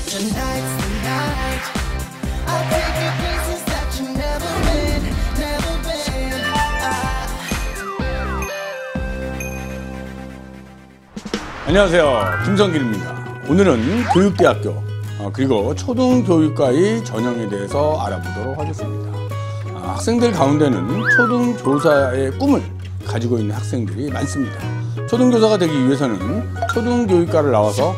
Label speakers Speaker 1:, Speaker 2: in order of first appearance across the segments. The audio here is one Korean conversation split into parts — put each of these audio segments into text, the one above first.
Speaker 1: Tonight's the night. I'll take you places that you've never been, never been.
Speaker 2: 안녕하세요, 김성길입니다. 오늘은 교육대학교 그리고 초등교육과의 전형에 대해서 알아보도록 하겠습니다. 학생들 가운데는 초등교사의 꿈을 가지고 있는 학생들이 많습니다. 초등교사가 되기 위해서는 초등교육과를 나와서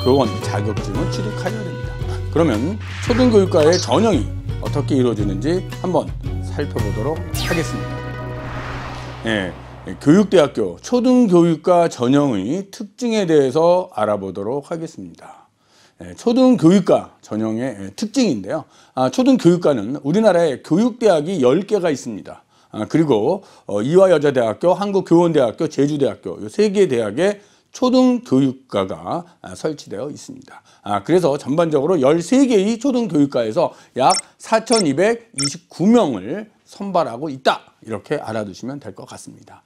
Speaker 2: 교원 자격증을 취득하셔야 됩니다. 그러면 초등교육과의 전형이 어떻게 이루어지는지 한번 살펴보도록 하겠습니다. 교육대학교 초등교육과 전형의 특징에 대해서 알아보도록 하겠습니다. 초등교육과 전형의 특징인데요. 초등교육과는 우리나라에 교육대학이 10개가 있습니다. 그리고 이화여자대학교, 한국교원대학교, 제주대학교 이 3개 대학에 초등교육과가 설치되어 있습니다. 그래서 전반적으로 13개의 초등교육과에서 약 4,229명을 선발하고 있다, 이렇게 알아두시면 될 것 같습니다.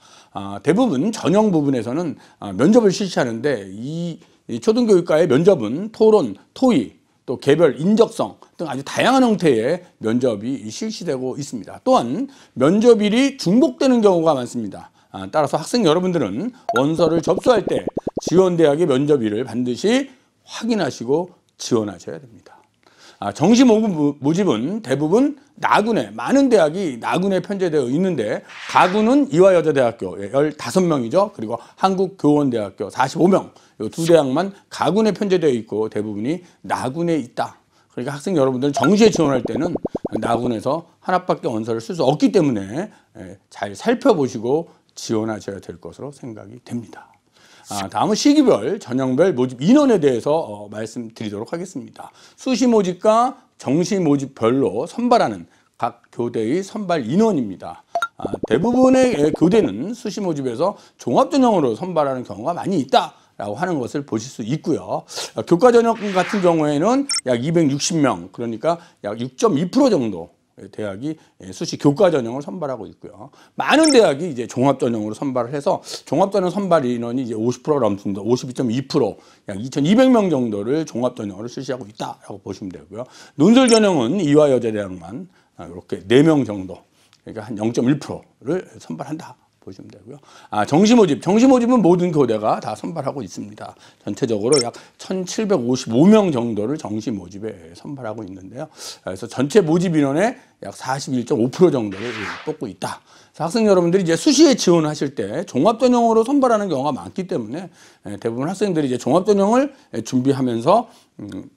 Speaker 2: 대부분 전형 부분에서는 면접을 실시하는데 이 초등교육과의 면접은 토론, 토의, 또 개별, 인적성 등 아주 다양한 형태의 면접이 실시되고 있습니다. 또한 면접일이 중복되는 경우가 많습니다. 따라서 학생 여러분들은 원서를 접수할 때 지원대학의 면접일을 반드시 확인하시고 지원하셔야 됩니다. 정시 모집은 대부분 나군에, 많은 대학이 나군에 편제되어 있는데 가군은 이화여자대학교 15명이죠. 그리고 한국교원대학교 45명, 이 두 대학만 가군에 편제되어 있고 대부분이 나군에 있다. 그러니까 학생 여러분들은 정시에 지원할 때는 나군에서 하나밖에 원서를 쓸 수 없기 때문에 잘 살펴보시고 지원하셔야 될 것으로 생각이 됩니다. 다음은 시기별, 전형별 모집 인원에 대해서 말씀드리도록 하겠습니다. 수시 모집과 정시 모집별로 선발하는 각 교대의 선발 인원입니다. 대부분의 교대는 수시 모집에서 종합전형으로 선발하는 경우가 많이 있다라고 하는 것을 보실 수 있고요. 교과 전형 같은 경우에는 약 260명, 그러니까 약 6.2% 정도 대학이 수시 교과 전형을 선발하고 있고요. 많은 대학이 이제 종합 전형으로 선발을 해서 종합 전형 선발 인원이 이제 50%를 넘습니다. 52.2%, 약 2,200명 정도를 종합 전형으로 실시하고 있다라고 보시면 되고요. 논술 전형은 이화여자대학만 이렇게 4명 정도, 그러니까 한 0.1%를 선발한다 보시면 되고요. 정시 모집은 모든 교대가 다 선발하고 있습니다. 전체적으로 약 1,755명 정도를 정시 모집에 선발하고 있는데요. 그래서 전체 모집 인원의 약 41.5% 정도를 뽑고 있다. 그래서 학생 여러분들이 이제 수시에 지원하실 때 종합전형으로 선발하는 경우가 많기 때문에 대부분 학생들이 이제 종합전형을 준비하면서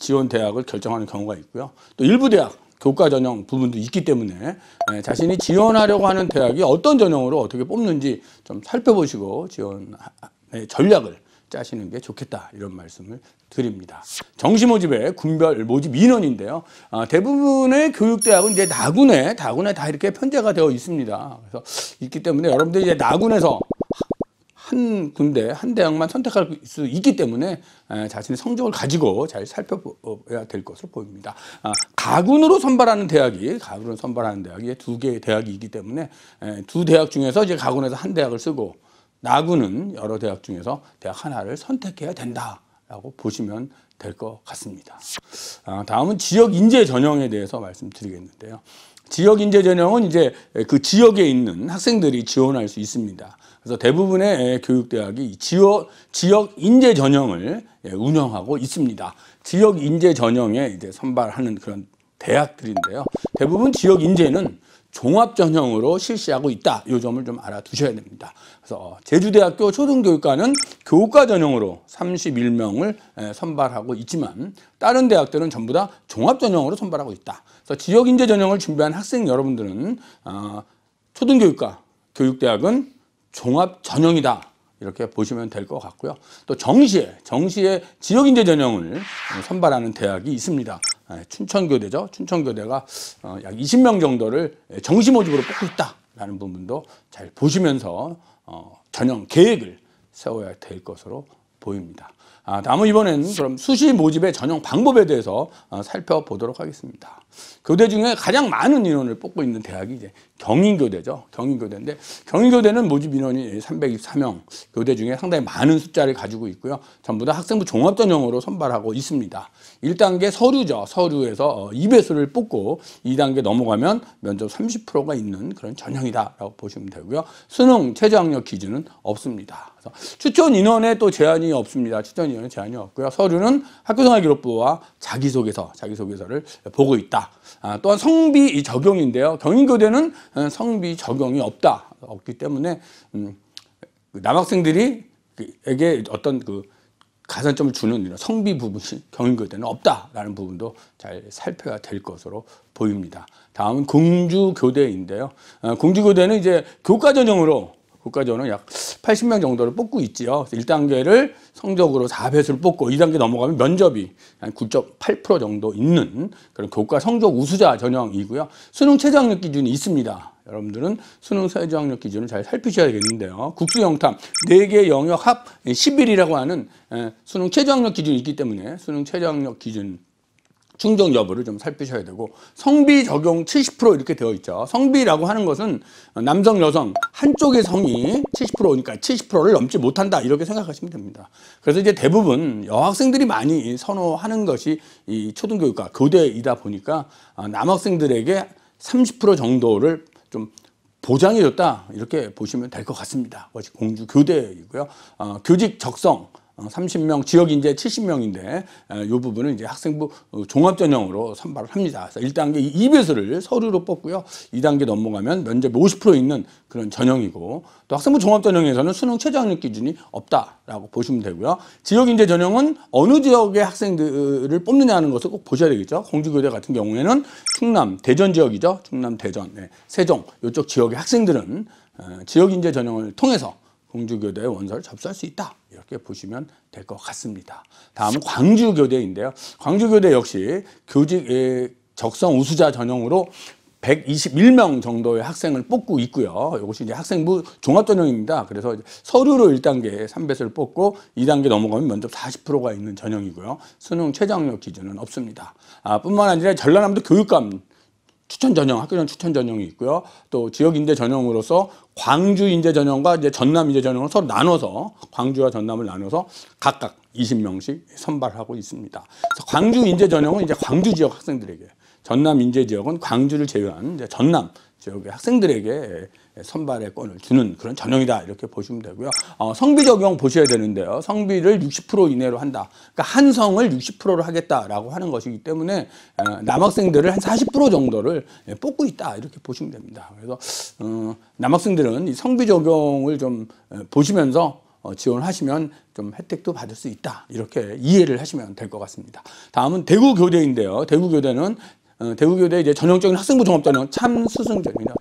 Speaker 2: 지원 대학을 결정하는 경우가 있고요. 또 일부 대학 교과 전형 부분도 있기 때문에 자신이 지원하려고 하는 대학이 어떤 전형으로 어떻게 뽑는지 좀 살펴보시고 지원의 전략을 짜시는 게 좋겠다, 이런 말씀을 드립니다. 정시 모집의 군별 모집 인원인데요. 대부분의 교육대학은 이제 나군에 다 이렇게 편제가 되어 있습니다. 그래서 있기 때문에 여러분들이 이제 나군에서 한 군데, 한 대학만 선택할 수 있기 때문에 자신의 성적을 가지고 잘 살펴봐야 될 것으로 보입니다. 가군으로 선발하는 대학이 2개의 대학이 있기 때문에 두 대학 중에서 이제 가군에서 한 대학을 쓰고 나군은 여러 대학 중에서 대학 하나를 선택해야 된다라고 보시면 될 것 같습니다. 다음은 지역 인재 전형에 대해서 말씀드리겠는데요. 지역 인재 전형은 이제 그 지역에 있는 학생들이 지원할 수 있습니다. 그래서 대부분의 교육대학이 지역 인재 전형을 운영하고 있습니다. 지역 인재 전형에 이제 선발하는 그런 대학들인데요. 대부분 지역 인재는 종합 전형으로 실시하고 있다, 이 점을 좀 알아두셔야 됩니다. 그래서 제주대학교 초등교육과는 교과 전형으로 31명을 선발하고 있지만 다른 대학들은 전부 다 종합 전형으로 선발하고 있다. 그래서 지역 인재 전형을 준비한 학생 여러분들은 초등교육과 교육대학은 종합 전형이다, 이렇게 보시면 될 것 같고요. 또 정시에 지역인재 전형을 선발하는 대학이 있습니다. 춘천교대죠. 춘천교대가 약 20명 정도를 정시 모집으로 뽑고 있다라는 부분도 잘 보시면서 전형 계획을 세워야 될 것으로 보입니다. 다음은 이번엔 그럼 수시 모집의 전형 방법에 대해서 살펴보도록 하겠습니다. 교대 중에 가장 많은 인원을 뽑고 있는 대학이 이제 경인교대죠. 경인교대인데 경인교대는 모집 인원이 324명, 교대 중에 상당히 많은 숫자를 가지고 있고요. 전부 다 학생부 종합전형으로 선발하고 있습니다. 1단계 서류죠. 서류에서 2배수를 뽑고 2단계 넘어가면 면접 30%가 있는 그런 전형이다라고 보시면 되고요. 수능 최저학력 기준은 없습니다. 그래서 추천 인원에 또 제한이 없습니다. 추천 인원에 제한이 없고요. 서류는 학교생활기록부와 자기소개서를 보고 있다. 또한 성비 적용인데요. 경인교대는 성비 적용이 없기 때문에 남학생들이 에게 어떤 가산점을 주는 이런 성비 부분이 경인교대는 없다라는 부분도 잘 살펴야 될 것으로 보입니다. 다음은 공주교대인데요. 공주교대는 이제 교과전형으로 약 80명 정도를 뽑고 있지요. 1단계를 성적으로 4배수를 뽑고 2단계 넘어가면 면접이 한 9.8% 정도 있는 그런 교과 성적 우수자 전형이고요. 수능 최저학력 기준이 있습니다. 여러분들은 수능 최저학력 기준을 잘 살피셔야겠는데요. 국수영탐 4개 영역 합 11이라고 하는 수능 최저학력 기준이 있기 때문에 수능 최저학력 기준 충족 여부를 좀 살피셔야 되고, 성비 적용 70% 이렇게 되어 있죠. 성비라고 하는 것은 남성, 여성 한쪽의 성이 70%니까 70%를 넘지 못한다 이렇게 생각하시면 됩니다. 그래서 이제 대부분 여학생들이 많이 선호하는 것이 이 초등교육과 교대이다 보니까 남학생들에게 30% 정도를 좀 보장해줬다 이렇게 보시면 될 것 같습니다. 그것이 공주교대이고요. 교직 적성 30명, 지역인재 70명인데 이 부분은 이제 학생부 종합전형으로 선발을 합니다. 그래서 1단계 2배수를 서류로 뽑고요. 2단계 넘어가면 면접이 50% 있는 그런 전형이고, 또 학생부 종합전형에서는 수능 최저학력 기준이 없다라고 보시면 되고요. 지역인재 전형은 어느 지역의 학생들을 뽑느냐는 것을 꼭 보셔야 되겠죠. 공주교대 같은 경우에는 충남, 대전 지역이죠. 충남, 대전, 세종 이쪽 지역의 학생들은 지역인재 전형을 통해서 공주교대 원서를 접수할 수 있다 이렇게 보시면 될 것 같습니다. 다음은 광주교대인데요. 광주교대 역시 교직 적성 우수자 전형으로 121명 정도의 학생을 뽑고 있고요. 이것이 이제 학생부 종합전형입니다. 그래서 서류로 1단계 3배수를 뽑고 2단계 넘어가면 면접 40%가 있는 전형이고요. 수능 최저학력 기준은 없습니다. 뿐만 아니라 전라남도 교육감 추천 전형, 학교장 추천 전형이 있고요. 또 지역 인재 전형으로서 광주 인재 전형과 이제 전남 인재 전형을 서로 나눠서, 광주와 전남을 나눠서 각각 20명씩 선발하고 있습니다. 그래서 광주 인재 전형은 이제 광주 지역 학생들에게, 전남 인재 지역은 광주를 제외한 이제 전남 지역의 학생들에게 선발의 권을 주는 그런 전형이다 이렇게 보시면 되고요. 성비 적용 보셔야 되는데요. 성비를 60% 이내로 한다. 그러니까 한 성을 60%를 하겠다라고 하는 것이기 때문에 남학생들을 한 40% 정도를 뽑고 있다 이렇게 보시면 됩니다. 그래서 남학생들은 이 성비 적용을 좀 보시면서 지원을 하시면 좀 혜택도 받을 수 있다 이렇게 이해를 하시면 될 것 같습니다. 다음은 대구교대인데요. 대구교대는 대구교대 이제 전형적인 학생부 종합전형 참수승전형이죠.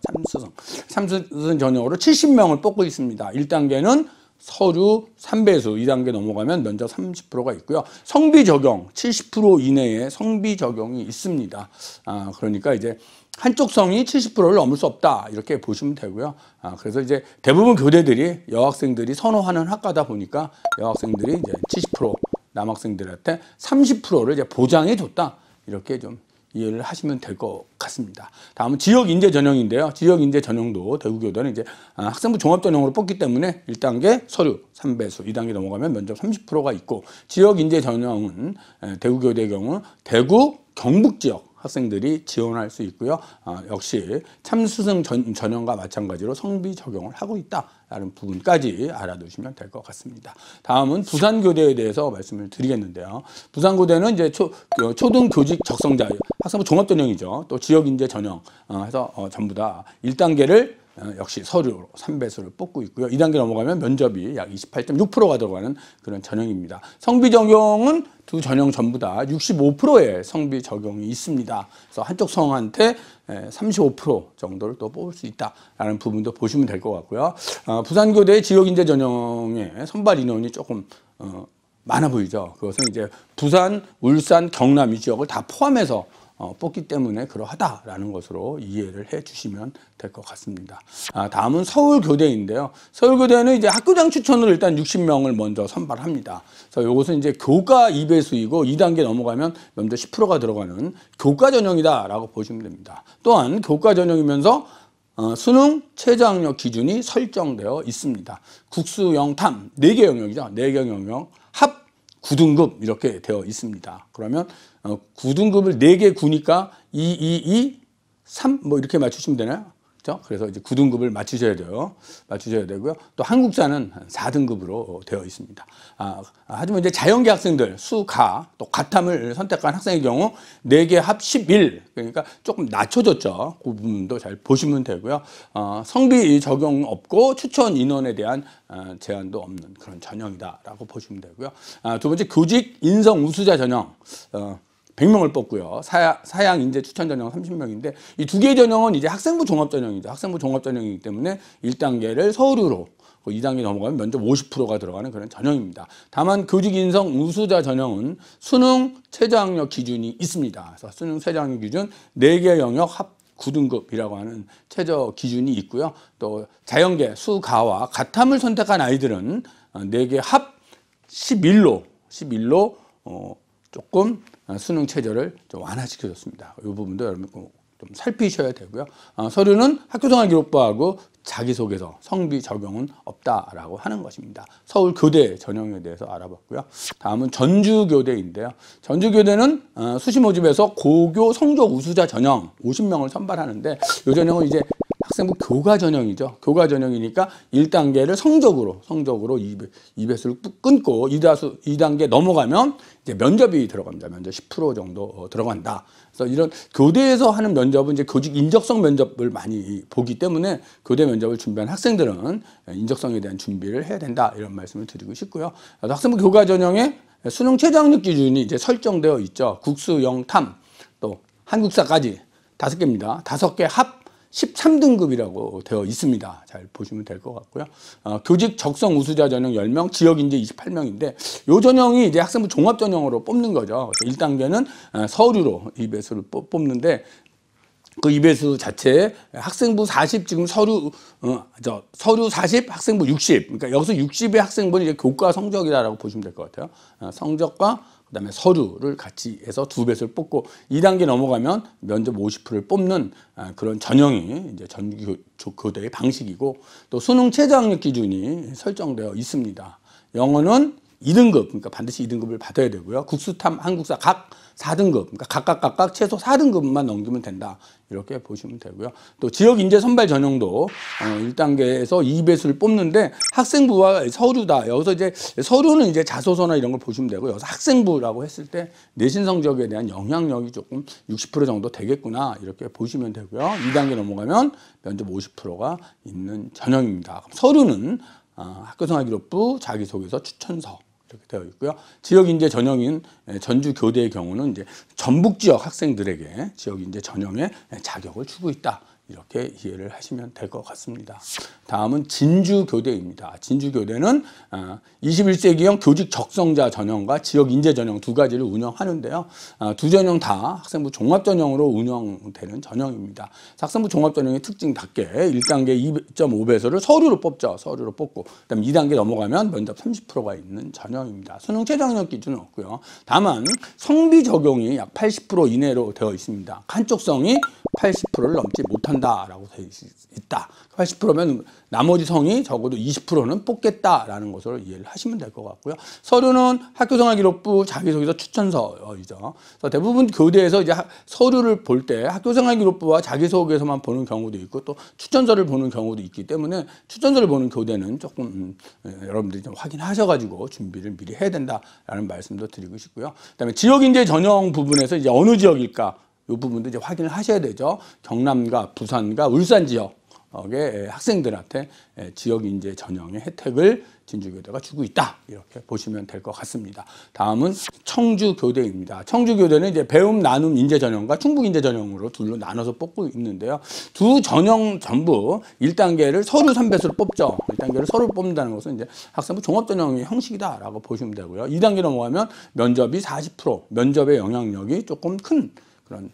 Speaker 2: 참수승 전형으로 70명을 뽑고 있습니다. 1단계는 서류 3배수, 2단계 넘어가면 면접 30%가 있고요. 성비 적용 70% 이내에 성비 적용이 있습니다. 그러니까 이제 한쪽 성이 70%를 넘을 수 없다 이렇게 보시면 되고요. 그래서 이제 대부분 교대들이 여학생들이 선호하는 학과다 보니까 여학생들이 이제 70%, 남학생들한테 30%를 이제 보장해 줬다 이렇게 좀 이해를 하시면 될 것 같습니다. 다음은 지역인재 전형인데요. 지역인재 전형도 대구교대는 이제 학생부 종합전형으로 뽑기 때문에 1단계 서류 3배수, 2단계 넘어가면 면접 30%가 있고, 지역인재 전형은 대구교대의 경우 대구, 경북 지역 학생들이 지원할 수 있고요. 역시 참수승 전형과 마찬가지로 성비 적용을 하고 있다라는 부분까지 알아두시면 될 것 같습니다. 다음은 부산교대에 대해서 말씀을 드리겠는데요. 부산교대는 이제 초등교직 적성자, 학생부 종합전형이죠. 또 지역인재 전형 해서 전부 다 1단계를 역시 서류로 3배수를 뽑고 있고요. 2단계 넘어가면 면접이 약 28.6%가 들어가는 그런 전형입니다. 성비 적용은 두 전형 전부 다 65%의 성비 적용이 있습니다. 그래서 한쪽 성한테 35% 정도를 또 뽑을 수 있다라는 부분도 보시면 될 것 같고요. 부산교대 지역인재 전형의 선발 인원이 조금 많아 보이죠. 그것은 이제 부산, 울산, 경남 이 지역을 다 포함해서 뽑기 때문에 그러하다라는 것으로 이해를 해 주시면 될 것 같습니다. 다음은 서울교대인데요. 서울교대는 이제 학교장 추천으로 일단 60명을 먼저 선발합니다. 그래서 이것은 이제 교과 2배수이고 2단계 넘어가면 면접 10%가 들어가는 교과 전형이다라고 보시면 됩니다. 또한 교과 전형이면서 수능 최저학력 기준이 설정되어 있습니다. 국수, 영, 탐 4개 영역이죠. 4개 영역 합 9등급 이렇게 되어 있습니다. 그러면 9등급을 4개 구니까 2, 2, 2, 3 뭐 이렇게 맞추시면 되나요? 그렇죠? 그래서 이제 9등급을 맞추셔야 돼요. 맞추셔야 되고요. 또 한국사는 4등급으로 되어 있습니다. 하지만 이제 자연계 학생들 수, 가, 또 가탐을 선택한 학생의 경우 4개 합 11. 그러니까 조금 낮춰졌죠. 그 부분도 잘 보시면 되고요. 성비 적용 없고 추천 인원에 대한 제한도 없는 그런 전형이다라고 보시면 되고요. 두 번째 교직 인성 우수자 전형. 100명을 뽑고요. 사양 인재 추천 전형 30명인데 이 2개 전형은 이제 학생부 종합 전형이죠. 학생부 종합 전형이기 때문에 1단계를 서류로 2단계 넘어가면 면접 50%가 들어가는 그런 전형입니다. 다만 교직 인성 우수자 전형은 수능 최저학력 기준이 있습니다. 그래서 수능 최저학력 기준 4개 영역 합 9등급이라고 하는 최저 기준이 있고요. 또 자연계 수가와 가탐을 선택한 아이들은 4개 합 11로 조금 수능 최저를 좀 완화시켜줬습니다. 이 부분도 여러분 좀 살피셔야 되고요. 서류는 학교생활기록부하고 자기소개서, 성비 적용은 없다라고 하는 것입니다. 서울교대 전형에 대해서 알아봤고요. 다음은 전주교대인데요. 전주교대는 수시모집에서 고교 성적 우수자 전형 50명을 선발하는데 이 전형은 이제 학생부 교과 전형이죠. 교과 전형이니까 1단계를 성적으로 2배수를 끊고 2단계 넘어가면 이제 면접이 들어갑니다. 면접 10% 정도 들어간다. 그래서 이런 교대에서 하는 면접은 이제 교직 인적성 면접을 많이 보기 때문에 교대 면접을 준비한 학생들은 인적성에 대한 준비를 해야 된다. 이런 말씀을 드리고 싶고요. 학생부 교과 전형에 수능 최저학력 기준이 이제 설정되어 있죠. 국수, 영, 탐, 또 한국사까지 5개입니다. 5개 합 13등급이라고 되어 있습니다. 잘 보시면 될 것 같고요. 교직 적성 우수자 전형 10명, 지역인재 28명인데 이 전형이 이제 학생부 종합 전형으로 뽑는 거죠. 그래서 1단계는 서류로 2배수를 뽑는데 그 2배수 자체에 학생부 40 지금 서류 40 학생부 60 그러니까 여기서 60의 학생부는 이제 교과 성적이다라고 보시면 될 것 같아요. 성적과 그다음에 서류를 같이 해서 2배수를 뽑고 2단계 넘어가면 면접 50%를 뽑는 그런 전형이 이제 전교대의 방식이고 또 수능 최저학력 기준이 설정되어 있습니다. 영어는 2등급, 그러니까 반드시 2등급을 받아야 되고요. 국수탐, 한국사 각 4등급, 그러니까 각각 최소 4등급만 넘기면 된다. 이렇게 보시면 되고요. 또 지역 인재 선발 전형도 1단계에서 2배수를 뽑는데 학생부와 서류다. 여기서 이제 서류는 이제 자소서나 이런 걸 보시면 되고요. 여기서 학생부라고 했을 때 내신 성적에 대한 영향력이 조금 60% 정도 되겠구나. 이렇게 보시면 되고요. 2단계 넘어가면 면접 50%가 있는 전형입니다. 서류는 학교생활기록부, 자기소개서, 추천서 이렇게 되어 있고요. 지역인재 전형인 전주교대의 경우는 이제 전북 지역 학생들에게 지역인재 전형의 자격을 주고 있다. 이렇게 이해를 하시면 될 것 같습니다. 다음은 진주교대입니다. 진주교대는 21세기형 교직 적성자 전형과 지역인재 전형 2가지를 운영하는데요. 두 전형 다 학생부 종합전형으로 운영되는 전형입니다. 학생부 종합전형의 특징답게 1단계 2.5배수를 서류로 뽑죠. 서류로 뽑고 그다음에 2단계 넘어가면 면접 30%가 있는 전형입니다. 수능 최저학력 기준은 없고요. 다만 성비 적용이 약 80% 이내로 되어 있습니다. 한쪽성이 80%를 넘지 못한다라고 되어 있다. 80%면 나머지 성이 적어도 20%는 뽑겠다라는 것으로 이해를 하시면 될 것 같고요. 서류는 학교생활기록부, 자기소개서, 추천서이죠. 그래서 대부분 교대에서 이제 서류를 볼 때 학교생활기록부와 자기소개서만 보는 경우도 있고 또 추천서를 보는 경우도 있기 때문에 추천서를 보는 교대는 조금 여러분들이 좀 확인하셔가지고 준비를 미리 해야 된다라는 말씀도 드리고 싶고요. 그다음에 지역인재 전형 부분에서 이제 어느 지역일까? 이 부분도 이제 확인을 하셔야 되죠. 경남과 부산과 울산 지역의 학생들한테 지역인재 전형의 혜택을 진주교대가 주고 있다. 이렇게 보시면 될 것 같습니다. 다음은 청주교대입니다. 청주교대는 이제 배움, 나눔 인재 전형과 충북 인재 전형으로 둘로 나눠서 뽑고 있는데요. 두 전형 전부 1단계를 서류 3배수로 뽑죠. 1단계를 서류 뽑는다는 것은 이제 학생부 종합 전형의 형식이다라고 보시면 되고요. 2단계 넘어가면 면접이 40%, 면접의 영향력이 조금 큰 그런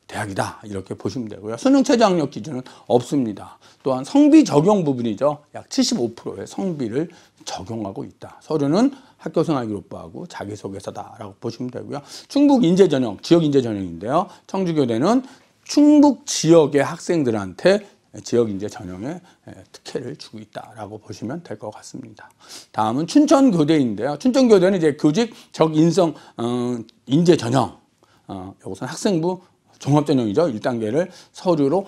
Speaker 2: 대학이다 이렇게 보시면 되고요. 수능 최저 학력 기준은 없습니다. 또한 성비 적용 부분이죠. 약 75%의 성비를 적용하고 있다. 서류는 학교생활기록부하고 자기소개서다라고 보시면 되고요. 충북 인재 전형, 지역 인재 전형인데요. 청주교대는 충북 지역의 학생들한테 지역 인재 전형에 특혜를 주고 있다라고 보시면 될 것 같습니다. 다음은 춘천교대인데요. 춘천교대는 이제 교직 적인성 인재 전형. 이것은 학생부 종합전형이죠. 1단계를 서류로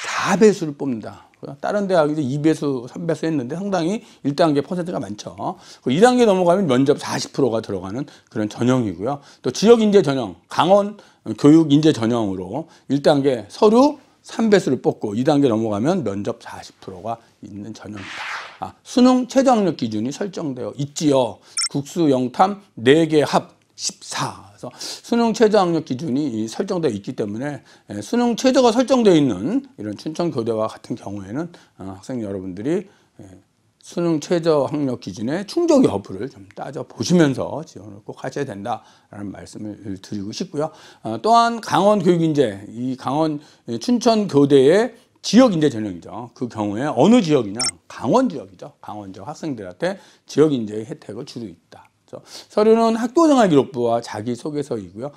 Speaker 2: 4배수를 뽑는다. 다른 대학이 2배수, 3배수 했는데 상당히 1단계 퍼센트가 많죠. 2단계 넘어가면 면접 40%가 들어가는 그런 전형이고요. 또 지역인재 전형, 강원 교육인재 전형으로 1단계 서류 3배수를 뽑고 2단계 넘어가면 면접 40%가 있는 전형이다. 수능 최저학력 기준이 설정되어 있지요. 국수 영탐 4개 합 14. 그래서 수능 최저학력 기준이 설정되어 있기 때문에 수능 최저가 설정되어 있는 이런 춘천교대와 같은 경우에는 학생 여러분들이 수능 최저학력 기준의 충족 여부를 좀 따져보시면서 지원을 꼭 하셔야 된다라는 말씀을 드리고 싶고요. 또한 강원 교육인재, 이 강원 춘천교대의 지역인재 전형이죠. 그 경우에 어느 지역이냐? 강원 지역이죠. 강원 지역 학생들한테 지역인재의 혜택을 주고 있다. 서류는 학교생활기록부와 자기소개서이고요.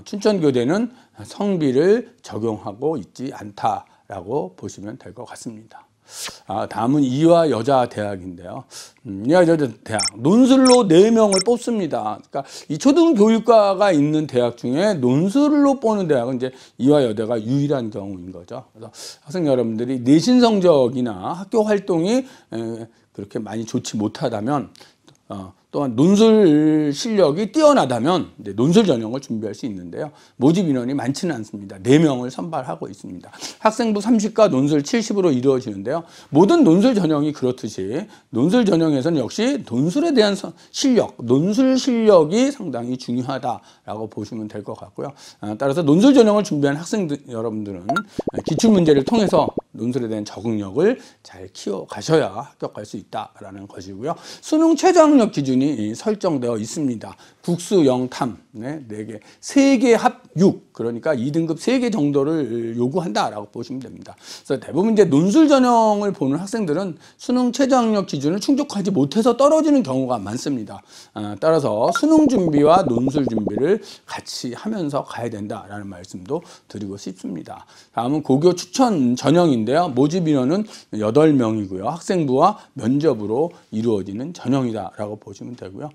Speaker 2: 춘천교대는 성비를 적용하고 있지 않다라고 보시면 될 것 같습니다. 다음은 이화 여자대학인데요. 이화 여자대학 논술로 4명을 뽑습니다. 그러니까 이 초등교육과가 있는 대학 중에 논술로 뽑는 대학은 이제 이화 여대가 유일한 경우인 거죠. 그래서 학생 여러분들이 내신 성적이나 학교 활동이 그렇게 많이 좋지 못하다면 또한 논술 실력이 뛰어나다면 논술 전형을 준비할 수 있는데요. 모집 인원이 많지는 않습니다. 4명을 선발하고 있습니다. 학생부 30과 논술 70으로 이루어지는데요. 모든 논술 전형이 그렇듯이 논술 전형에서는 역시 논술에 대한 실력, 논술 실력이 상당히 중요하다라고 보시면 될 것 같고요. 따라서 논술 전형을 준비한 학생들 여러분들은 기출문제를 통해서 논술에 대한 적응력을 잘 키워가셔야 합격할 수 있다라는 것이고요. 수능 최저학력 기준이 설정되어 있습니다. 국수 영탐 4개, 3개 합 6, 그러니까 2등급 3개 정도를 요구한다라고 보시면 됩니다. 그래서 대부분 이제 논술 전형을 보는 학생들은 수능 최저학력 기준을 충족하지 못해서 떨어지는 경우가 많습니다. 따라서 수능 준비와 논술 준비를 같이 하면서 가야 된다라는 말씀도 드리고 싶습니다. 다음은 고교 추천 전형인데요. 모집 인원은 8명이고요. 학생부와 면접으로 이루어지는 전형이다라고 보시면 되고요.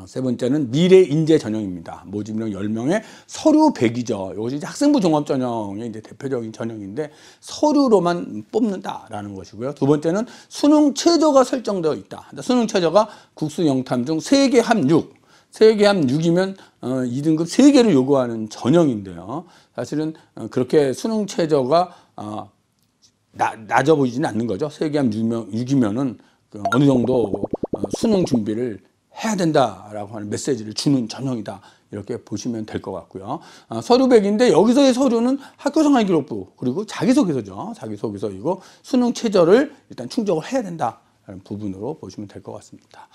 Speaker 2: 세 번째는 미래 인재 전형입니다. 모집 인원 10명에 서류 100이죠. 이것이 이제 학생부 종합 전형의 이제 대표적인 전형인데 서류로만 뽑는다라는 것이고요. 두 번째는 수능 최저가 설정되어 있다. 수능 최저가 국수 영탐 중 3개 합 6. 3개 합 6이면 2등급 3개를 요구하는 전형인데요. 사실은 그렇게 수능 최저가 낮아 보이지는 않는 거죠. 3개 합 6이면은 어느 정도 수능 준비를 해야 된다라고 하는 메시지를 주는 전형이다. 이렇게 보시면 될 것 같고요. 서류 100인데 여기서의 서류는 학교생활기록부 그리고 자기소개서죠. 자기소개서이고 수능 최저를 일단 충족을 해야 된다라는 부분으로 보시면 될 것 같습니다.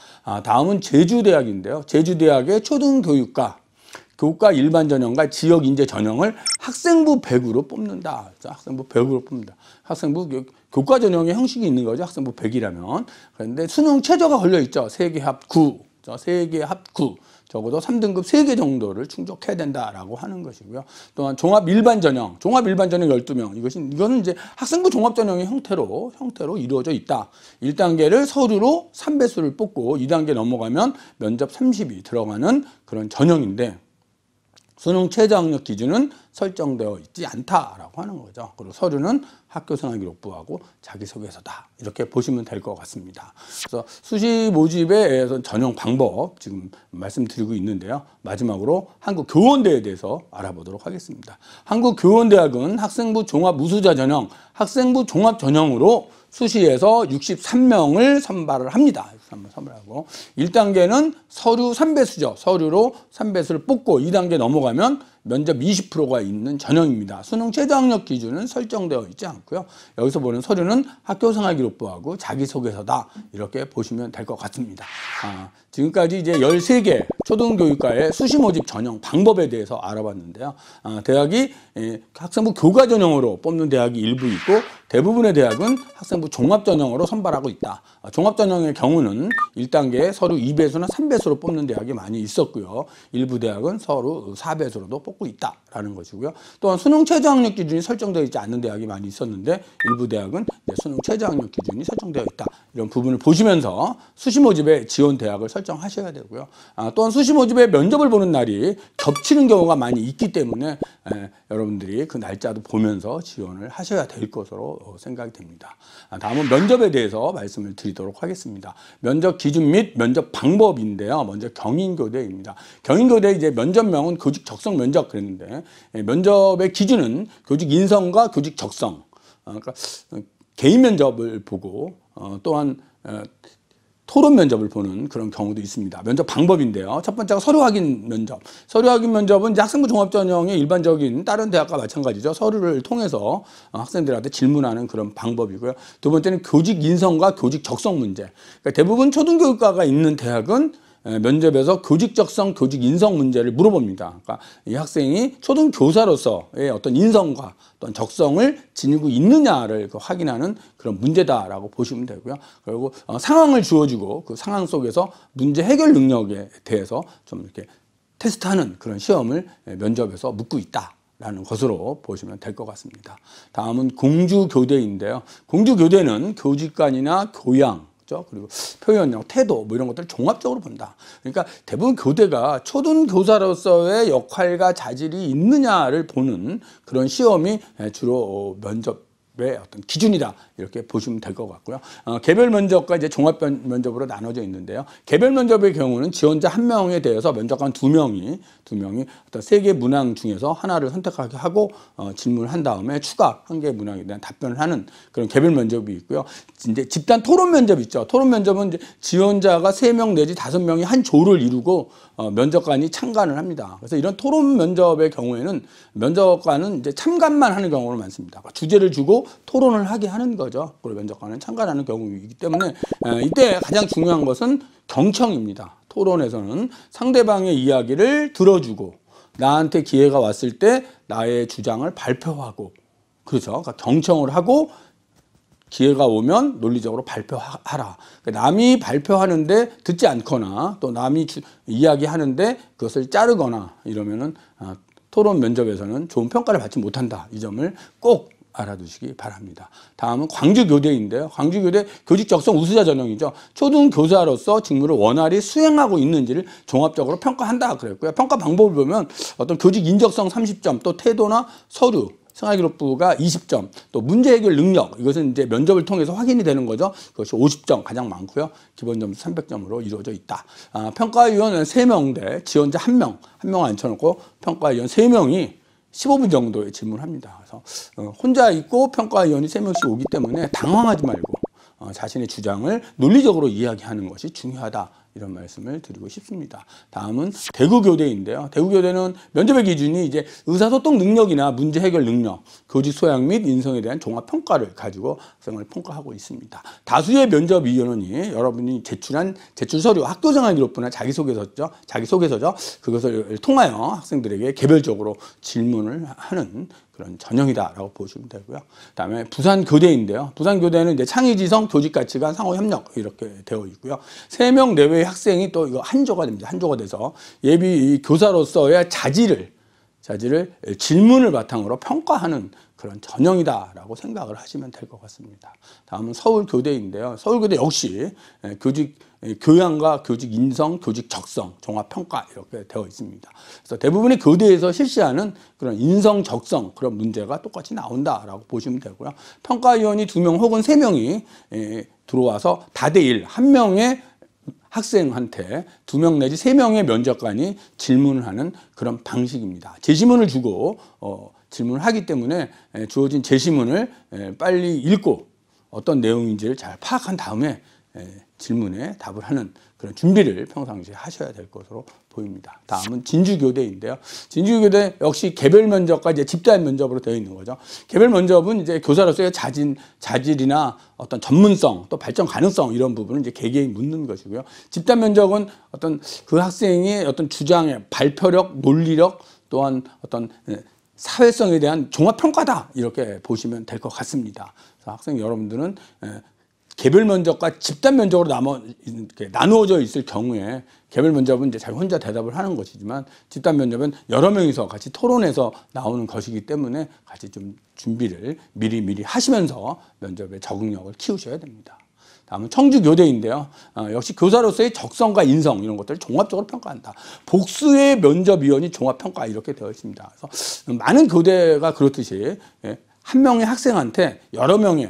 Speaker 2: 다음은 제주대학인데요. 제주대학의 초등교육과 교과 일반 전형과 지역 인재 전형을 학생부 100으로 뽑는다. 학생부 100으로 뽑는다. 학생부 교과 전형의 형식이 있는 거죠. 학생부 100이라면. 그런데 수능 최저가 걸려 있죠. 3개 합 9. 3개 합 9. 적어도 3등급 3개 정도를 충족해야 된다라고 하는 것이고요. 또한 종합 일반 전형 12명. 이거는 이제 학생부 종합 전형의 형태로 이루어져 있다. 1단계를 서류로 3배수를 뽑고 2단계 넘어가면 면접 30이 들어가는 그런 전형인데 수능 최저학력 기준은 설정되어 있지 않다라고 하는 거죠. 그리고 서류는 학교생활기록부하고 자기소개서다. 이렇게 보시면 될 것 같습니다. 그래서 수시 모집의 전형 방법 지금 말씀드리고 있는데요. 마지막으로 한국교원대에 대해서 알아보도록 하겠습니다. 한국교원대학은 학생부 종합 우수자 전형, 학생부 종합 전형으로 수시에서 63명을 선발을 합니다. 한번 선물하고 1단계는 서류 3배수죠. 서류로 3배수를 뽑고 2단계 넘어가면 면접 20%가 있는 전형입니다. 수능 최저학력 기준은 설정되어 있지 않고요. 여기서 보는 서류는 학교생활기록부하고 자기소개서다 이렇게 보시면 될 것 같습니다. 지금까지 이제 13개 초등교육과의 수시 모집 전형 방법에 대해서 알아봤는데요. 대학이 학생부 교과 전형으로 뽑는 대학이 일부 있고 대부분의 대학은 학생부 종합 전형으로 선발하고 있다. 종합 전형의 경우는 1단계 서류 2배수나 3배수로 뽑는 대학이 많이 있었고요. 일부 대학은 서류 4배수로도 뽑고 있다라는 것이고요. 또한 수능 최저학력 기준이 설정되어 있지 않는 대학이 많이 있었는데 일부 대학은 수능 최저학력 기준이 설정되어 있다. 이런 부분을 보시면서 수시 모집에 지원 대학을 설정하셔야 되고요. 또한 수시 모집에 면접을 보는 날이 겹치는 경우가 많이 있기 때문에 여러분들이 그 날짜도 보면서 지원을 하셔야 될 것으로 생각이 됩니다. 다음은 면접에 대해서 말씀을 드리도록 하겠습니다. 면접 기준 및 면접 방법인데요. 먼저 경인교대입니다. 경인교대 이제 면접명은 교직 적성 면접 그랬는데 면접의 기준은 교직 인성과 교직 적성. 그러니까 개인 면접을 보고 또한 토론 면접을 보는 그런 경우도 있습니다. 면접 방법인데요. 첫 번째가 서류 확인 면접. 서류 확인 면접은 이제 학생부 종합 전형의 일반적인 다른 대학과 마찬가지죠. 서류를 통해서 학생들한테 질문하는 그런 방법이고요. 두 번째는 교직 인성과 교직 적성 문제. 그러니까 대부분 초등교육과가 있는 대학은 면접에서 교직 적성, 교직 인성 문제를 물어봅니다. 그러니까 이 학생이 초등교사로서의 어떤 인성과 어떤 적성을 지니고 있느냐를 확인하는 그런 문제다라고 보시면 되고요. 그리고 상황을 주어주고 그 상황 속에서 문제 해결 능력에 대해서 좀 이렇게 테스트하는 그런 시험을 면접에서 묻고 있다라는 것으로 보시면 될 것 같습니다. 다음은 공주교대인데요. 공주교대는 교직관이나 교양, 그리고 표현력, 태도 뭐 이런 것들을 종합적으로 본다. 그러니까 대부분 교대가 초등교사로서의 역할과 자질이 있느냐를 보는 그런 시험이 주로 면접의 어떤 기준이다 이렇게 보시면 될 것 같고요. 개별 면접과 이제 종합 면접으로 나눠져 있는데요. 개별 면접의 경우는 지원자 1명에 대해서 면접관 2명이 어떤 3개 문항 중에서 하나를 선택하게 하고 질문을 한 다음에 추가 1개 문항에 대한 답변을 하는 그런 개별 면접이 있고요. 이제 집단 토론 면접 있죠. 토론 면접은 이제 지원자가 3명 내지 5명이 한 조를 이루고 면접관이 참관을 합니다. 그래서 이런 토론 면접의 경우에는 면접관은 이제 참관만 하는 경우가 많습니다. 주제를 주고 토론을 하게 하는 거죠. 그리고 면접관은 참관하는 경우이기 때문에 이때 가장 중요한 것은 경청입니다. 토론에서는 상대방의 이야기를 들어주고 나한테 기회가 왔을 때 나의 주장을 발표하고 그렇죠. 그러니까 경청을 하고 기회가 오면 논리적으로 발표하라. 그러니까 남이 발표하는데 듣지 않거나 또 남이 이야기하는데 그것을 자르거나 이러면은 토론 면접에서는 좋은 평가를 받지 못한다. 이 점을 꼭 알아두시기 바랍니다. 다음은 광주교대인데요. 광주교대 교직 적성 우수자 전형이죠. 초등교사로서 직무를 원활히 수행하고 있는지를 종합적으로 평가한다 그랬고요. 평가 방법을 보면 어떤 교직 인적성 30점, 또 태도나 서류, 생활기록부가 20점, 또 문제 해결 능력, 이것은 이제 면접을 통해서 확인이 되는 거죠. 그것이 50점 가장 많고요. 기본 점수 300점으로 이루어져 있다. 평가위원은 3명 대 지원자 1명, 1명 앉혀놓고 평가위원 3명이 15분 정도의 질문을 합니다. 그래서 혼자 있고 평가위원이 3명씩 오기 때문에 당황하지 말고 자신의 주장을 논리적으로 이야기하는 것이 중요하다. 이런 말씀을 드리고 싶습니다. 다음은 대구교대인데요. 대구교대는 면접의 기준이 이제 의사소통 능력이나 문제 해결 능력, 교직 소양 및 인성에 대한 종합 평가를 가지고 학생을 평가하고 있습니다. 다수의 면접위원원이 여러분이 제출한 제출 서류, 학교생활기록부나 자기소개서죠. 그것을 통하여 학생들에게 개별적으로 질문을 하는 그런 전형이다라고 보시면 되고요. 그다음에 부산교대인데요. 부산교대는 이제 창의지성, 교직가치관, 상호협력 이렇게 되어 있고요. 3명 내외의 학생이 또 이거 한조가 됩니다. 한조가 돼서 예비 교사로서의 자질을 질문을 바탕으로 평가하는 그런 전형이다라고 생각을 하시면 될 것 같습니다. 다음은 서울교대인데요. 서울교대 역시 교직 교양과 교직 인성, 교직 적성, 종합 평가 이렇게 되어 있습니다. 그래서 대부분의 교대에서 실시하는 그런 인성, 적성 그런 문제가 똑같이 나온다라고 보시면 되고요. 평가위원이 2명 혹은 3명이 들어와서 다대1 1명의 학생한테 2명 내지 3명의 면접관이 질문을 하는 그런 방식입니다. 제시문을 주고 질문을 하기 때문에 주어진 제시문을 빨리 읽고 어떤 내용인지를 잘 파악한 다음에 질문에 답을 하는 그런 준비를 평상시에 하셔야 될 것으로 보입니다. 다음은 진주교대인데요. 진주교대 역시 개별 면접과 이제 집단 면접으로 되어 있는 거죠. 개별 면접은 이제 교사로서의 자질이나 어떤 전문성, 또 발전 가능성 이런 부분을 이제 개개인 묻는 것이고요. 집단 면접은 어떤 그 학생의 어떤 주장의 발표력, 논리력, 또한 어떤 사회성에 대한 종합평가다 이렇게 보시면 될 것 같습니다. 그래서 학생 여러분들은 개별 면접과 집단 면접으로 나누어져 있을 경우에 개별 면접은 이제 자기 혼자 대답을 하는 것이지만 집단 면접은 여러 명이서 같이 토론해서 나오는 것이기 때문에 같이 좀 준비를 미리 하시면서 면접의 적응력을 키우셔야 됩니다. 다음은 청주교대인데요. 역시 교사로서의 적성과 인성 이런 것들을 종합적으로 평가한다. 복수의 면접위원이 종합평가 이렇게 되어 있습니다. 그래서 많은 교대가 그렇듯이 한 명의 학생한테 여러 명의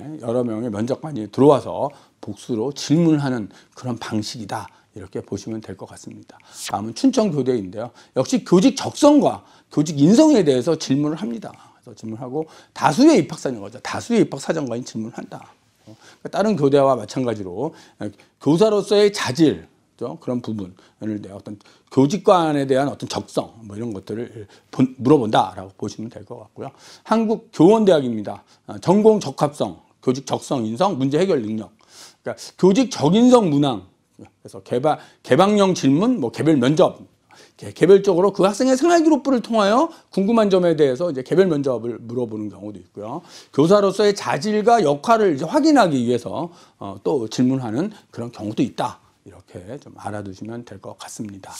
Speaker 2: 면접관이 들어와서 복수로 질문하는 그런 방식이다. 이렇게 보시면 될 것 같습니다. 다음은 춘천교대인데요. 역시 교직 적성과 교직 인성에 대해서 질문을 합니다. 그래서 질문하고 다수의 입학사정과죠. 다수의 입학사정관이 질문한다. 다른 교대와 마찬가지로 교사로서의 자질, 그런 부분을 어떤 교직관에 대한 어떤 적성 뭐 이런 것들을 물어본다라고 보시면 될 것 같고요. 한국교원대학입니다. 전공 적합성, 교직 적성 인성, 문제 해결 능력. 그러니까 교직 적인성 문항. 그래서 개방형 질문, 뭐 개별 면접. 개별적으로 그 학생의 생활기록부를 통하여 궁금한 점에 대해서 이제 개별 면접을 물어보는 경우도 있고요. 교사로서의 자질과 역할을 이제 확인하기 위해서 또 질문하는 그런 경우도 있다. 이렇게 좀 알아두시면 될 것 같습니다.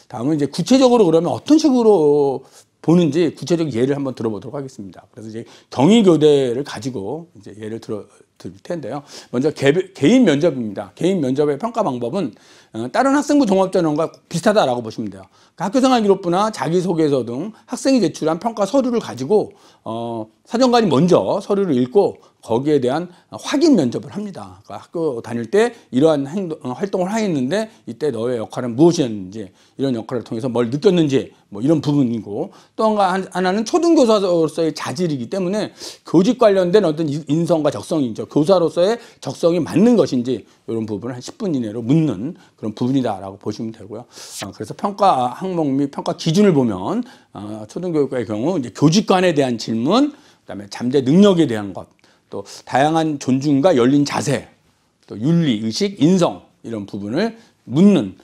Speaker 2: 다음은 이제 구체적으로 그러면 어떤 식으로 보는지 구체적 예를 한번 들어보도록 하겠습니다. 그래서 이제 경희교대를 가지고 이제 예를 드릴 텐데요. 먼저 개인 면접입니다. 개인 면접의 평가 방법은 다른 학생부 종합전형과 비슷하다라고 보시면 돼요. 그러니까 학교생활기록부나 자기소개서 등 학생이 제출한 평가 서류를 가지고 사정관이 먼저 서류를 읽고 거기에 대한 확인 면접을 합니다. 그러니까 학교 다닐 때 이러한 활동을 하였는데 이때 너의 역할은 무엇이었는지 이런 역할을 통해서 뭘 느꼈는지 뭐 이런 부분이고 또 하나는 초등교사로서의 자질이기 때문에 교직 관련된 어떤 인성과 적성이죠. 교사로서의 적성이 맞는 것인지 이런 부분을 한 10분 이내로 묻는 그런 부분이다라고 보시면 되고요. 그래서 평가 항목 및 평가 기준을 보면 초등교육과의 경우 이제 교직관에 대한 질문, 그다음에 잠재 능력에 대한 것, 또 다양한 존중과 열린 자세, 또 윤리, 의식, 인성 이런 부분을 묻는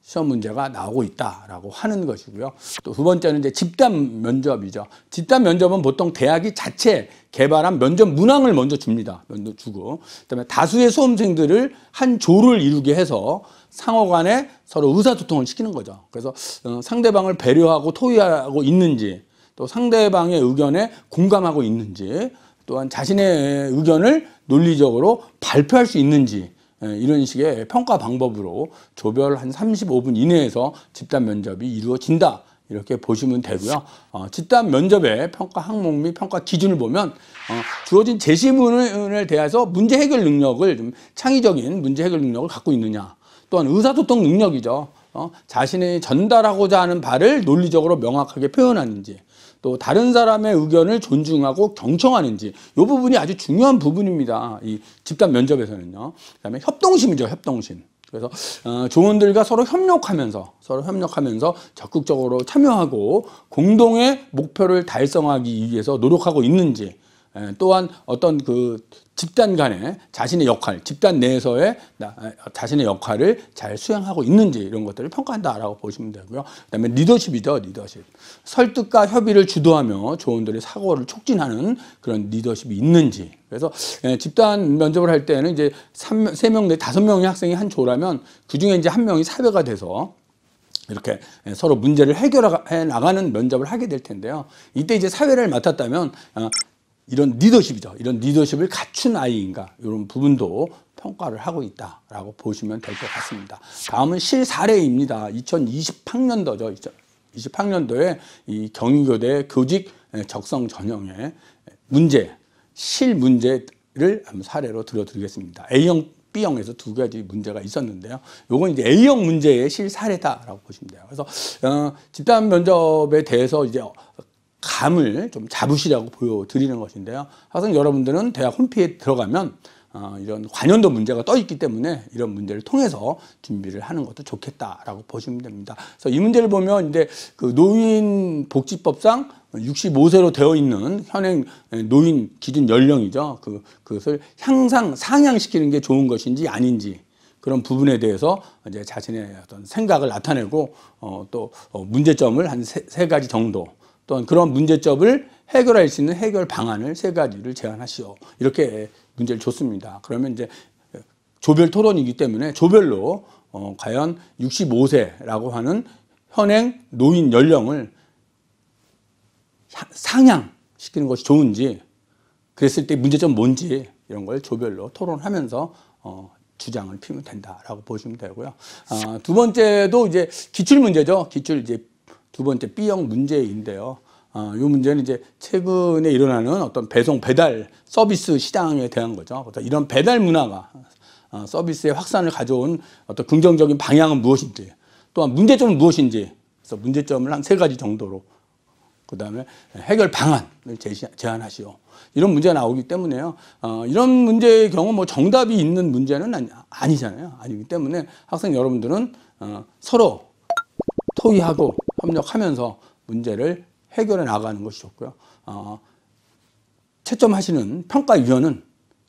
Speaker 2: 시험 문제가 나오고 있다라고 하는 것이고요. 또 두 번째는 이제 집단 면접이죠. 집단 면접은 보통 대학이 자체 개발한 면접 문항을 먼저 줍니다. 먼저 주고 그다음에 다수의 수험생들을 한 조를 이루게 해서 상호 간에 서로 의사소통을 시키는 거죠. 그래서 상대방을 배려하고 토의하고 있는지 또 상대방의 의견에 공감하고 있는지 또한 자신의 의견을 논리적으로 발표할 수 있는지 이런 식의 평가 방법으로 조별 한 35분 이내에서 집단 면접이 이루어진다. 이렇게 보시면 되고요. 집단 면접의 평가 항목 및 평가 기준을 보면 주어진 제시문을 대해서 문제 해결 능력을 좀 창의적인 문제 해결 능력을 갖고 있느냐. 또한 의사소통 능력이죠. 자신이 전달하고자 하는 바를 논리적으로 명확하게 표현하는지 또 다른 사람의 의견을 존중하고 경청하는지 이 부분이 아주 중요한 부분입니다. 이 집단 면접에서는요. 그다음에 협동심이죠. 협동심. 그래서 조원들과 서로 협력하면서 적극적으로 참여하고 공동의 목표를 달성하기 위해서 노력하고 있는지 또한 어떤 그 집단 간에 자신의 역할, 집단 내에서의 자신의 역할을 잘 수행하고 있는지 이런 것들을 평가한다라고 보시면 되고요. 그다음에 리더십이죠, 리더십. 설득과 협의를 주도하며 조원들의 사고를 촉진하는 그런 리더십이 있는지. 그래서 집단 면접을 할 때는 이제 3명 내 5명의 학생이 한 조라면 그 중에 이제 한 명이 사회가 돼서 이렇게 서로 문제를 해결해 나가는 면접을 하게 될 텐데요. 이때 이제 사회를 맡았다면 이런 리더십이죠. 이런 리더십을 갖춘 아이인가 이런 부분도 평가를 하고 있다라고 보시면 될 것 같습니다. 다음은 실사례입니다. 2020학년도죠. 20학년도에 이 경희교대 교직 적성 전형의 문제, 실문제를 한번 사례로 들어드리겠습니다. A형, B형에서 두 가지 문제가 있었는데요. 요건 이제 A형 문제의 실사례다라고 보시면 돼요. 그래서 집단 면접에 대해서 이제 감을 좀 잡으시라고 보여드리는 것인데요. 학생 여러분들은 대학 홈페이지에 들어가면 이런 관연도 문제가 떠 있기 때문에 이런 문제를 통해서 준비를 하는 것도 좋겠다라고 보시면 됩니다. 그래서 이 문제를 보면 이제 그 노인복지법상 65세로 되어 있는 현행 노인 기준 연령이죠. 그것을 상향시키는 게 좋은 것인지 아닌지 그런 부분에 대해서 이제 자신의 어떤 생각을 나타내고 또 문제점을 한 세 가지 정도 또한 그런 문제점을 해결할 수 있는 해결 방안을 세 가지를 제안하시오. 이렇게 문제를 줬습니다. 그러면 이제 조별 토론이기 때문에 조별로 과연 65세라고 하는 현행 노인 연령을 상향시키는 것이 좋은지 그랬을 때 문제점 뭔지 이런 걸 조별로 토론하면서 주장을 피우면 된다라고 보시면 되고요. 두 번째도 이제 기출 문제죠. 기출 이제 두 번째 B형 문제인데요. 이 문제는 이제 최근에 일어나는 어떤 배달 서비스 시장에 대한 거죠. 이런 배달 문화가 서비스의 확산을 가져온 어떤 긍정적인 방향은 무엇인지, 또한 문제점은 무엇인지, 그래서 문제점을 한 세 가지 정도로, 그 다음에 해결 방안을 제안하시오. 이런 문제가 나오기 때문에요. 이런 문제의 경우 뭐 정답이 있는 문제는 아니잖아요. 아니기 때문에 학생 여러분들은 서로 토의하고 협력하면서 문제를 해결해 나가는 것이 좋고요. 채점하시는 평가위원은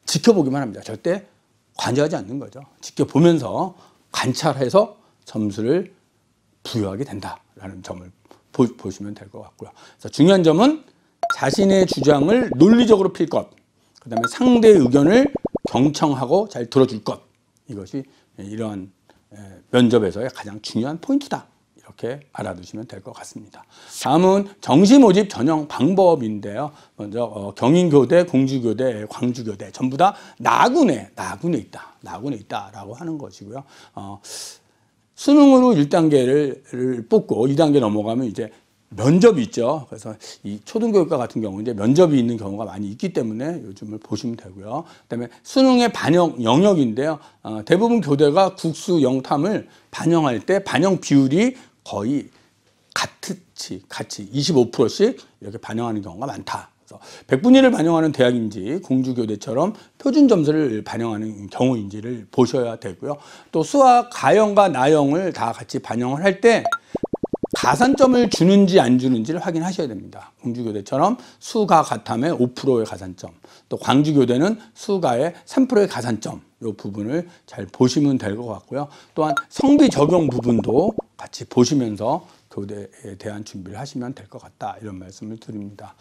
Speaker 2: 지켜보기만 합니다. 절대 관여하지 않는 거죠. 지켜보면서 관찰해서 점수를 부여하게 된다라는 점을 보시면 될 것 같고요. 그래서 중요한 점은 자신의 주장을 논리적으로 필 것, 그 다음에 상대의 의견을 경청하고 잘 들어줄 것, 이것이 이러한 면접에서의 가장 중요한 포인트다. 이렇게 알아두시면 될 것 같습니다. 다음은 정시 모집 전형 방법인데요. 먼저 경인교대, 공주교대, 광주교대 전부 다 나군에 있다라고 하는 것이고요. 수능으로 1단계를 뽑고 2단계 넘어가면 이제 면접이 있죠. 그래서 이 초등교육과 같은 경우 이제 면접이 있는 경우가 많이 있기 때문에 요즘을 보시면 되고요. 그다음에 수능의 반영 영역인데요. 대부분 교대가 국수 영탐을 반영할 때 반영 비율이 거의 같이 25%씩 이렇게 반영하는 경우가 많다. 그래서 100분위를 반영하는 대학인지 공주교대처럼 표준 점수를 반영하는 경우인지를 보셔야 되고요. 또 수학 가형과 나형을 다 같이 반영을 할 때 가산점을 주는지 안 주는지를 확인하셔야 됩니다. 공주교대처럼 수가 가탐의 5%의 가산점, 또 광주교대는 수가의 3%의 가산점, 이 부분을 잘 보시면 될 것 같고요. 또한 성비 적용 부분도 같이 보시면서 교대에 대한 준비를 하시면 될 것 같다, 이런 말씀을 드립니다.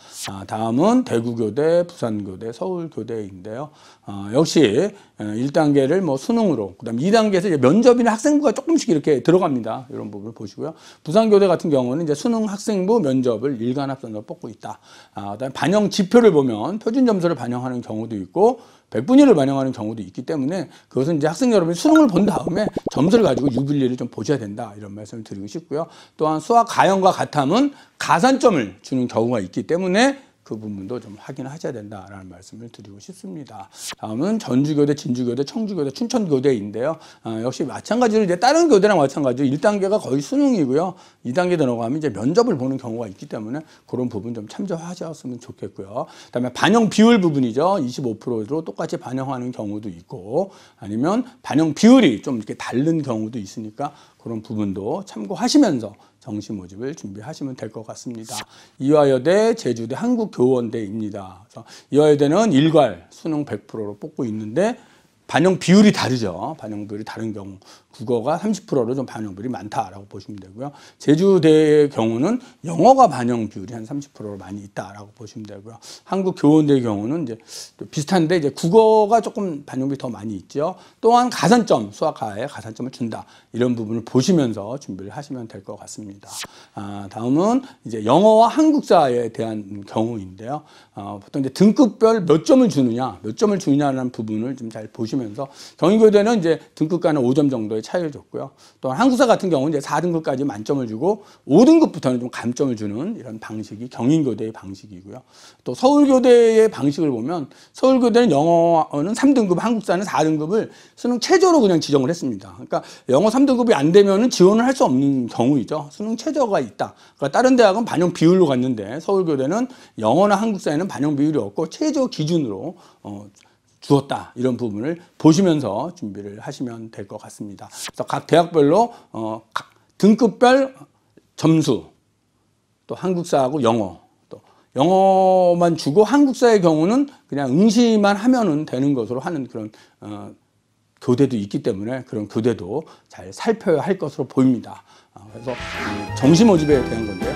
Speaker 2: 다음은 대구교대, 부산교대, 서울교대인데요. 역시 1단계를 뭐 수능으로, 그다음 2단계에서 이제 면접이나 학생부가 조금씩 이렇게 들어갑니다. 이런 부분을 보시고요. 부산교대 같은 경우는 이제 수능 학생부 면접을 일간합선으로 뽑고 있다. 그다음 반영 지표를 보면 표준 점수를 반영하는 경우도 있고 100분위를 반영하는 경우도 있기 때문에 그것은 이제 학생 여러분이 수능을 본 다음에 점수를 가지고 유불리를 좀 보셔야 된다, 이런 말씀을 드리고 싶고요. 또한 수학 가형과 가탐은 가산점을 주는 경우가 있기 때문에 그 부분도 좀 확인하셔야 된다라는 말씀을 드리고 싶습니다. 다음은 전주교대, 진주교대, 청주교대, 춘천교대인데요. 역시 마찬가지로 이제 다른 교대랑 마찬가지로 1단계가 거의 수능이고요. 2단계 들어가면 이제 면접을 보는 경우가 있기 때문에 그런 부분 좀 참조하셨으면 좋겠고요. 그다음에 반영 비율 부분이죠. 25%로 똑같이 반영하는 경우도 있고 아니면 반영 비율이 좀 이렇게 다른 경우도 있으니까 그런 부분도 참고하시면서 정시 모집을 준비하시면 될 것 같습니다. 이화여대, 제주대, 한국교원대입니다. 그래서 이화여대는 일괄 수능 100%로 뽑고 있는데 반영 비율이 다르죠. 반영 비율이 다른 경우 국어가 30%로 좀 반영 비율이 많다라고 보시면 되고요. 제주대의 경우는 영어가 반영 비율이 한 30%로 많이 있다라고 보시면 되고요. 한국교원대의 경우는 이제 비슷한데 이제 국어가 조금 반영 비율이 더 많이 있죠. 또한 가산점, 수학과에 가산점을 준다, 이런 부분을 보시면서 준비를 하시면 될 것 같습니다. 다음은 이제 영어와 한국사에 대한 경우인데요. 보통 이제 등급별 몇 점을 주느냐라는 부분을 좀 잘 보시면서 경인교대는 이제 등급과는 5점 정도의 차이를 줬고요. 또 한국사 같은 경우는 이제 4등급까지 만점을 주고 5등급부터는 좀 감점을 주는 이런 방식이 경인교대의 방식이고요. 또 서울교대의 방식을 보면 서울교대는 영어는 3등급, 한국사는 4등급을 수능 최저로 그냥 지정을 했습니다. 그러니까 영어 3등급이 안 되면은 지원을 할 수 없는 경우이죠. 수능 최저가 있다. 그러니까 다른 대학은 반영 비율로 갔는데 서울교대는 영어나 한국사에는 반영 비율이 없고 최저 기준으로 주었다, 이런 부분을 보시면서 준비를 하시면 될 것 같습니다. 그래서 각 대학별로 등급별 점수, 또 한국사하고 영어, 또 영어만 주고 한국사의 경우는 그냥 응시만 하면은 되는 것으로 하는 그런 교대도 있기 때문에 그런 교대도 잘 살펴야 할 것으로 보입니다. 그래서 정시 모집에 대한 건데요.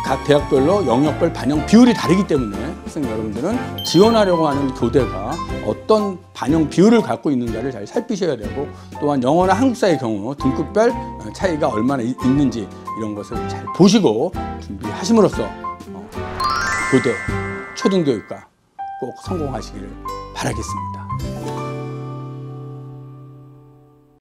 Speaker 2: 각 대학별로 영역별 반영 비율이 다르기 때문에 학생 여러분들은 지원하려고 하는 교대가 어떤 반영 비율을 갖고 있는가를 잘 살피셔야 되고, 또한 영어나 한국사의 경우 등급별 차이가 얼마나 있는지 이런 것을 잘 보시고 준비하심으로써 교대, 초등교육과 꼭 성공하시기를 바라겠습니다.